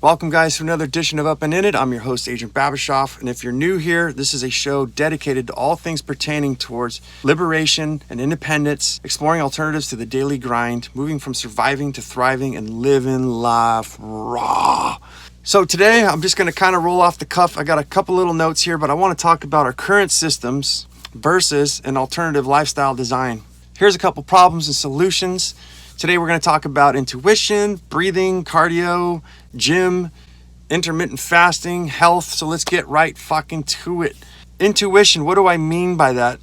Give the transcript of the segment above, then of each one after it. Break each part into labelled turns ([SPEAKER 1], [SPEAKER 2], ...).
[SPEAKER 1] Welcome, guys, to another edition of Up and In It. I'm your host, Agent Babashoff, and if you're new here, this is a show dedicated to all things pertaining towards liberation and independence, exploring alternatives to the daily grind, moving from surviving to thriving, and living life raw. So today, I'm just going to kind of roll off the cuff. I got a couple little notes here, but I want to talk about our current systems versus an alternative lifestyle design. Here's a couple problems and solutions. Today we're going to talk about intuition, breathing, cardio, gym, intermittent fasting, health. So let's get right fucking to it. Intuition, what do I mean by that?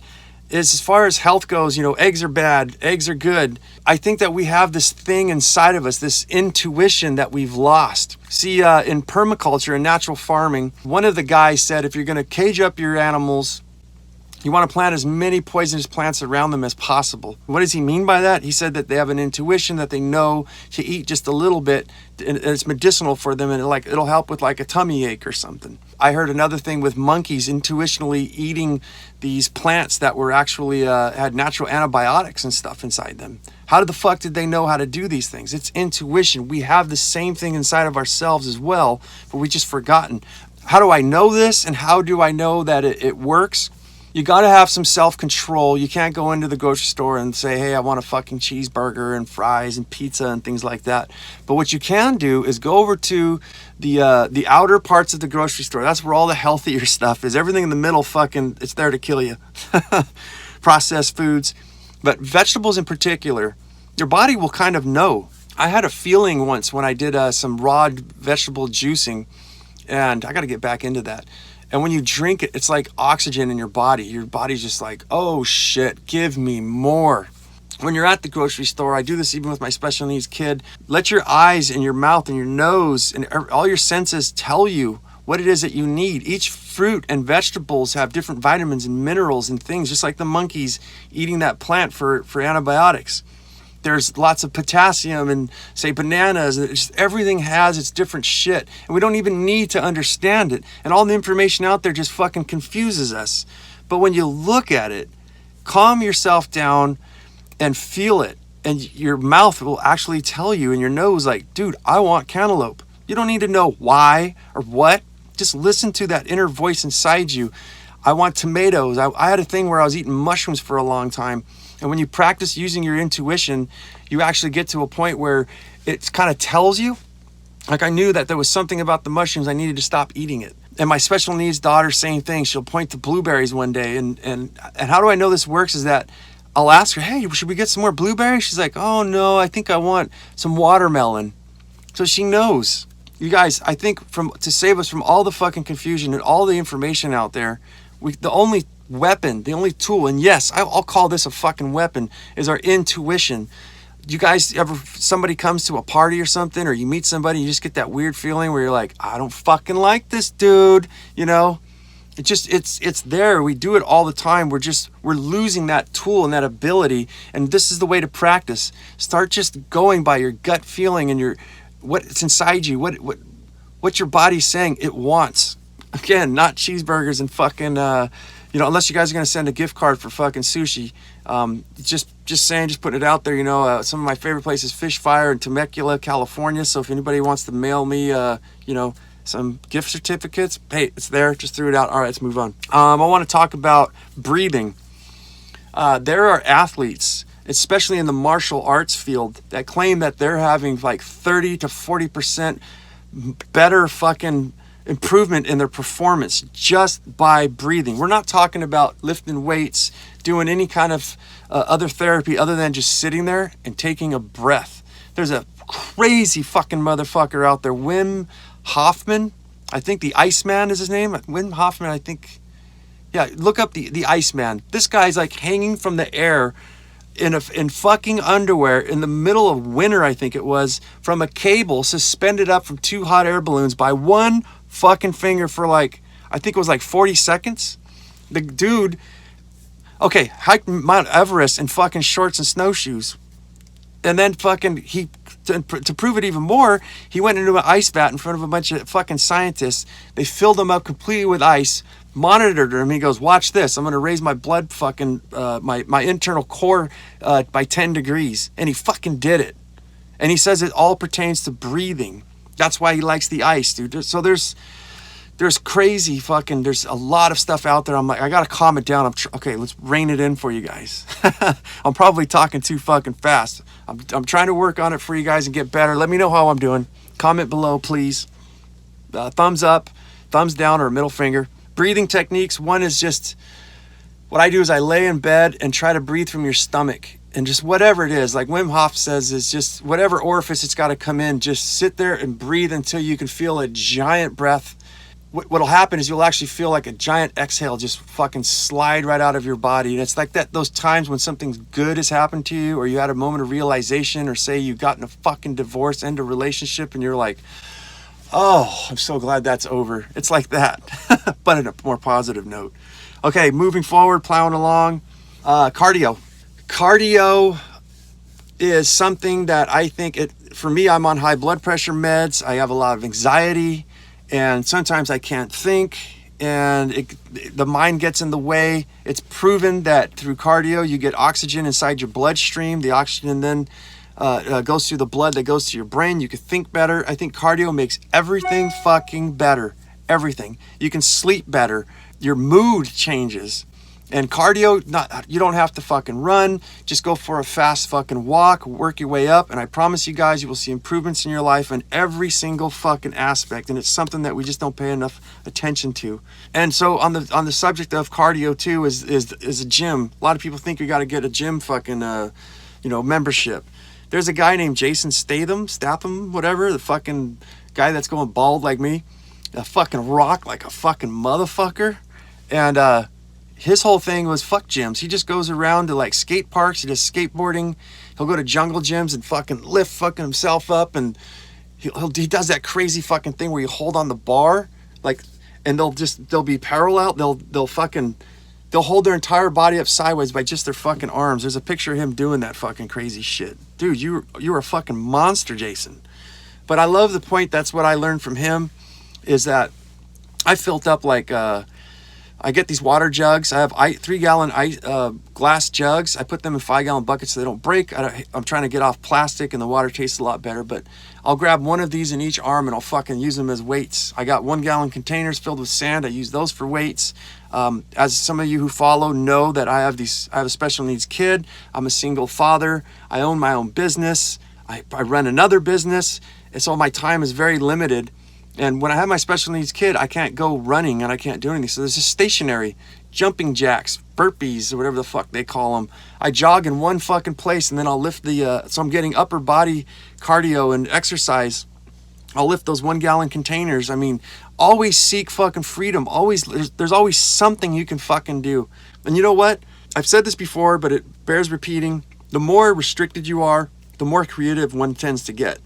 [SPEAKER 1] Is as far as health goes, eggs are bad, eggs are good. I think that we have this thing inside of us, this intuition that we've lost. See, in permaculture and natural farming, one of the guys said if you're going to cage up your animals, you want to plant as many poisonous plants around them as possible. What does he mean by that? He said that they have an intuition that they know to eat just a little bit, and it's medicinal for them, and it'll help with like a tummy ache or something. I heard another thing with monkeys intuitionally eating these plants that were actually had natural antibiotics and stuff inside them. How the fuck did they know how to do these things? It's intuition. We have the same thing inside of ourselves as well, but we just forgotten. How do I know this, and how do I know that it works? You got to have some self-control. You can't go into the grocery store and say, hey, I want a fucking cheeseburger and fries and pizza and things like that. But what you can do is go over to the outer parts of the grocery store. That's where all the healthier stuff is. Everything in the middle, it's there to kill you. Processed foods. But vegetables in particular, your body will kind of know. I had a feeling once when I did some raw vegetable juicing, and I got to get back into that. And when you drink it, it's like oxygen in your body. Your body's just like, oh shit, give me more. When you're at the grocery store, I do this even with my special needs kid. Let your eyes and your mouth and your nose and all your senses tell you what it is that you need. Each fruit and vegetables have different vitamins and minerals and things, just like the monkeys eating that plant for antibiotics. There's lots of potassium and say bananas. Just everything has its different shit. And we don't even need to understand it. And all the information out there just fucking confuses us. But when you look at it, calm yourself down and feel it. And your mouth will actually tell you and your nose like, dude, I want cantaloupe. You don't need to know why or what. Just listen to that inner voice inside you. I want tomatoes. I had a thing where I was eating mushrooms for a long time. And when you practice using your intuition, you actually get to a point where it kind of tells you. Like I knew that there was something about the mushrooms, I needed to stop eating it. And my special needs daughter, same thing. She'll point to blueberries one day. And how do I know this works is that I'll ask her, hey, should we get some more blueberries? She's like, oh no, I think I want some watermelon. So she knows. You guys, I think to save us from all the fucking confusion and all the information out there, the only weapon, the only tool, and yes, I'll call this a fucking weapon, is our intuition. You guys somebody comes to a party or something, or you meet somebody, you just get that weird feeling where you're like, I don't fucking like this dude, it's there. We do it all the time. We're losing that tool and that ability, and this is the way to practice. Start just going by your gut feeling and what's inside you, what your body's saying it wants. Again, not cheeseburgers and fucking unless you guys are going to send a gift card for fucking sushi. Just putting it out there, some of my favorite places, Fish Fire in Temecula, California. So if anybody wants to mail me, some gift certificates, hey, it's there. Just threw it out. All right, let's move on. I want to talk about breathing. There are athletes, especially in the martial arts field, that claim that they're having like 30 to 40% better fucking improvement in their performance just by breathing. We're not talking about lifting weights, doing any kind of other therapy other than just sitting there and taking a breath. There's a crazy fucking motherfucker out there, Wim Hoffman. I think the Iceman is his name. Wim Hoffman, I think. Yeah, look up the Iceman. This guy's like hanging from the air in fucking underwear in the middle of winter, I think it was, from a cable suspended up from 2 hot air balloons by one fucking finger for I think it was 40 seconds. The dude, hiked Mount Everest in fucking shorts and snowshoes. And then fucking to prove it even more, he went into an ice vat in front of a bunch of fucking scientists. They filled him up completely with ice, monitored him. He goes, watch this. I'm going to raise my blood fucking, my internal core by 10 degrees. And he fucking did it. And he says it all pertains to breathing. That's why he likes the ice, dude. So there's crazy fucking, there's a lot of stuff out there. I'm like, I gotta calm it down. Okay, let's rein it in for you guys. I'm probably talking too fucking fast. I'm trying to work on it for you guys and get better. Let me know how I'm doing. Comment below, please. Thumbs up, thumbs down, or middle finger. Breathing techniques. One is just, what I do is I lay in bed and try to breathe from your stomach. And just whatever it is, like Wim Hof says, is just whatever orifice it's got to come in, just sit there and breathe until you can feel a giant breath. What'll happen is you'll actually feel like a giant exhale just fucking slide right out of your body. And it's like that, those times when something good has happened to you, or you had a moment of realization, or say you've gotten a fucking divorce, end a relationship, and you're like, oh, I'm so glad that's over. It's like that, but in a more positive note. Okay, moving forward, plowing along. Cardio. Cardio is something that I think for me, I'm on high blood pressure meds. I have a lot of anxiety, and sometimes I can't think, and the mind gets in the way. It's proven that through cardio, you get oxygen inside your bloodstream. The oxygen then goes through the blood that goes to your brain. You can think better. I think cardio makes everything fucking better. Everything. You can sleep better. Your mood changes. And cardio, you don't have to fucking run. Just go for a fast fucking walk, work your way up, and I promise you guys, you will see improvements in your life in every single fucking aspect. And it's something that we just don't pay enough attention to. And so on the subject of cardio too is a gym. A lot of people think you got to get a gym fucking membership. There's a guy named Jason Statham, whatever, the fucking guy that's going bald like me, a fucking rock like a fucking motherfucker, and his whole thing was fuck gyms. He just goes around to like skate parks. He does skateboarding. He'll go to jungle gyms and fucking lift fucking himself up. And he does that crazy fucking thing where you hold on the bar, like, and they'll be parallel. They'll hold their entire body up sideways by just their fucking arms. There's a picture of him doing that fucking crazy shit. Dude, you're a fucking monster, Jason. But I love the point. That's what I learned from him, is that I filled up like, I get these water jugs. I have 3-gallon glass jugs. I put them in 5-gallon buckets so they don't break. I'm trying to get off plastic, and the water tastes a lot better. But I'll grab one of these in each arm, and I'll fucking use them as weights. I got 1-gallon containers filled with sand. I use those for weights. As some of you who follow know that I have a special needs kid. I'm a single father. I own my own business. I run another business, and so my time is very limited. And when I have my special needs kid, I can't go running and I can't do anything. So there's just stationary jumping jacks, burpees, or whatever the fuck they call them. I jog in one fucking place, and then I'll lift so I'm getting upper body cardio and exercise. I'll lift those 1-gallon containers. I mean, always seek fucking freedom. There's always something you can fucking do. And you know what? I've said this before, but it bears repeating. The more restricted you are, the more creative one tends to get.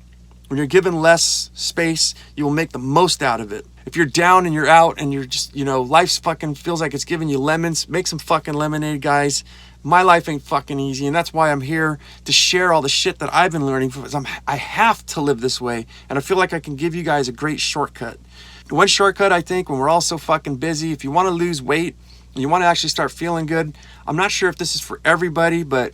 [SPEAKER 1] When you're given less space, you will make the most out of it. If you're down and you're out and you're just, life's fucking feels like it's giving you lemons, make some fucking lemonade, guys. My life ain't fucking easy, and that's why I'm here to share all the shit that I've been learning. Because I have to live this way, and I feel like I can give you guys a great shortcut. One shortcut, I think, when we're all so fucking busy, if you want to lose weight and you want to actually start feeling good, I'm not sure if this is for everybody, but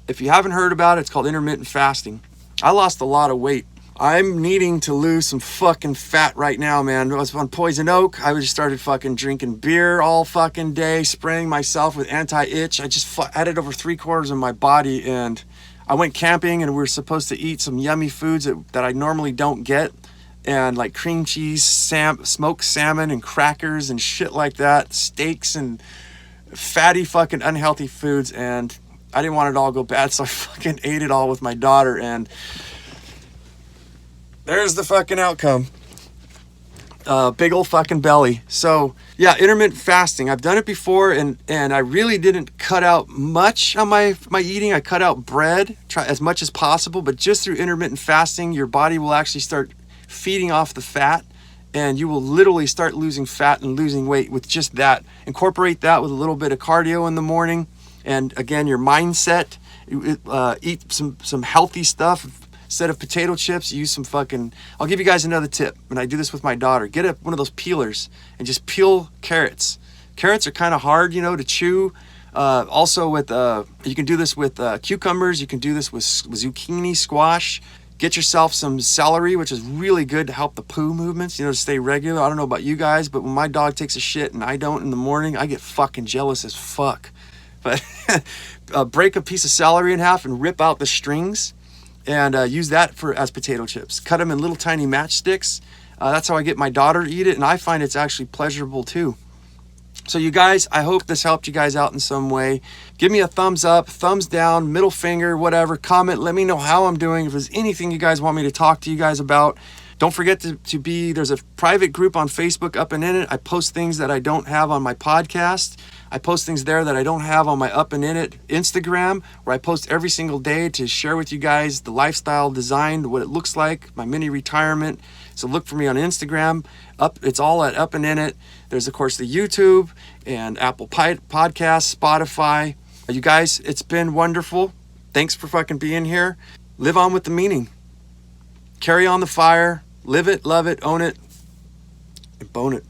[SPEAKER 1] if you haven't heard about it, it's called intermittent fasting. I lost a lot of weight. I'm needing to lose some fucking fat right now, man. I was on Poison Oak. I just started fucking drinking beer all fucking day, spraying myself with anti-itch. I just added over 3/4 of my body, and I went camping, and we were supposed to eat some yummy foods that I normally don't get, and like cream cheese, smoked salmon, and crackers and shit like that, steaks and fatty fucking unhealthy foods, and I didn't want it all to go bad, so I fucking ate it all with my daughter, and there's the fucking outcome. Big old fucking belly. So yeah, intermittent fasting. I've done it before, and I really didn't cut out much on my eating. I cut out bread, try as much as possible, but just through intermittent fasting, your body will actually start feeding off the fat, and you will literally start losing fat and losing weight with just that. Incorporate that with a little bit of cardio in the morning, and again, your mindset. Eat some healthy stuff. Instead of potato chips, use some fucking... I'll give you guys another tip, and I do this with my daughter. Get one of those peelers and just peel carrots. Carrots are kind of hard, to chew. Also with... you can do this with cucumbers. You can do this with zucchini, squash. Get yourself some celery, which is really good to help the poo movements, to stay regular. I don't know about you guys, but when my dog takes a shit and I don't in the morning, I get fucking jealous as fuck. But break a piece of celery in half and rip out the strings and use that as potato chips. Cut them in little tiny matchsticks. That's how I get my daughter to eat it, and I find it's actually pleasurable too. So you guys, I hope this helped you guys out in some way. Give me a thumbs up, thumbs down, middle finger, whatever. Comment, let me know how I'm doing. If there's anything you guys want me to talk to you guys about. Don't forget there's a private group on Facebook, Up and In It. I post things that I don't have on my podcast. I post things there that I don't have on my Up and In It Instagram, where I post every single day to share with you guys the lifestyle design, what it looks like, my mini retirement. So look for me on Instagram. It's all at Up and In It. There's, of course, the YouTube and Apple Podcasts, Spotify. You guys, it's been wonderful. Thanks for fucking being here. Live on with the meaning. Carry on the fire. Live it, love it, own it, and bone it.